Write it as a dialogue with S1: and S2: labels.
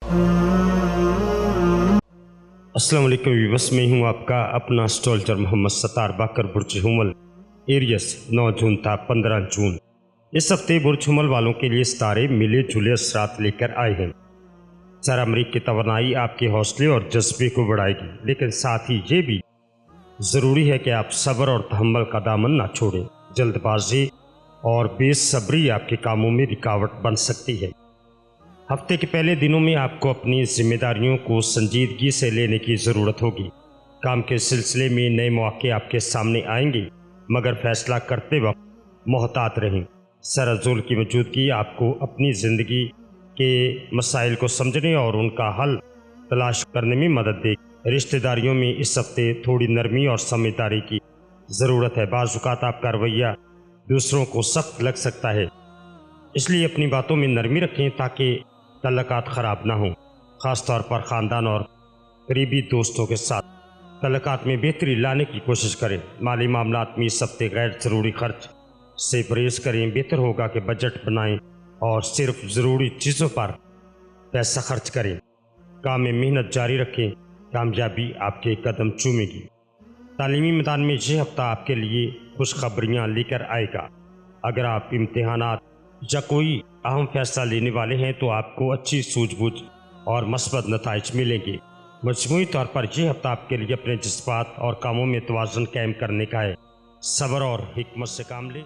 S1: अस्सलाम वालेकुम व्यूअर्स, मैं हूं आपका अपना एस्ट्रोलॉजर मोहम्मद सत्तार बाकर। बुर्ज हुमल एरियस 9 जून था 15 जून। इस हफ्ते बुर्ज हुमल वालों के लिए सितारे मिले जुले असरात लेकर आए हैं। सर अमरीक की तवानाई आपके हौसले और जज्बे को बढ़ाएगी, लेकिन साथ ही ये भी ज़रूरी है कि आप सब्र और तहम्मुल का दामन ना छोड़ें। जल्दबाजी और बेसब्री आपके कामों में रुकावट बन सकती है। हफ्ते के पहले दिनों में आपको अपनी जिम्मेदारियों को संजीदगी से लेने की ज़रूरत होगी। काम के सिलसिले में नए मौके आपके सामने आएंगे, मगर फैसला करते वक्त मोहतात रहें। सरअज़ुल की मौजूदगी आपको अपनी ज़िंदगी के मसाइल को समझने और उनका हल तलाश करने में मदद देगी। रिश्तेदारियों में इस हफ्ते थोड़ी नरमी और समझदारी की ज़रूरत है। बाज़ औक़ात आपका रवैया दूसरों को सख्त लग सकता है, इसलिए अपनी बातों में नरमी रखें ताकि तल्लुकात ख़राब ना हों। ख़ास तौर पर ख़ानदान और करीबी दोस्तों के साथ तल्लुकात में बेहतरी लाने की कोशिश करें। माली मामलात में इस हफ्ते गैर ज़रूरी खर्च से परहेज़ करें। बेहतर होगा कि बजट बनाएं और सिर्फ ज़रूरी चीज़ों पर पैसा खर्च करें। काम में मेहनत जारी रखें, कामयाबी आपके कदम चूमेगी। तालीमी मैदान में यह हफ्ता आपके लिए खुशखबरियाँ लेकर आएगा। अगर आप इम्तिहानात या कोई अहम फैसला लेने वाले हैं तो आपको अच्छी सूझबूझ और मस्बत नताइज मिलेंगे। मजमूई तौर पर यह हफ्ता आपके लिए अपने जज्बात और कामों में तवाज़ुन कायम करने का है। सब्र और हिकमत से काम लें।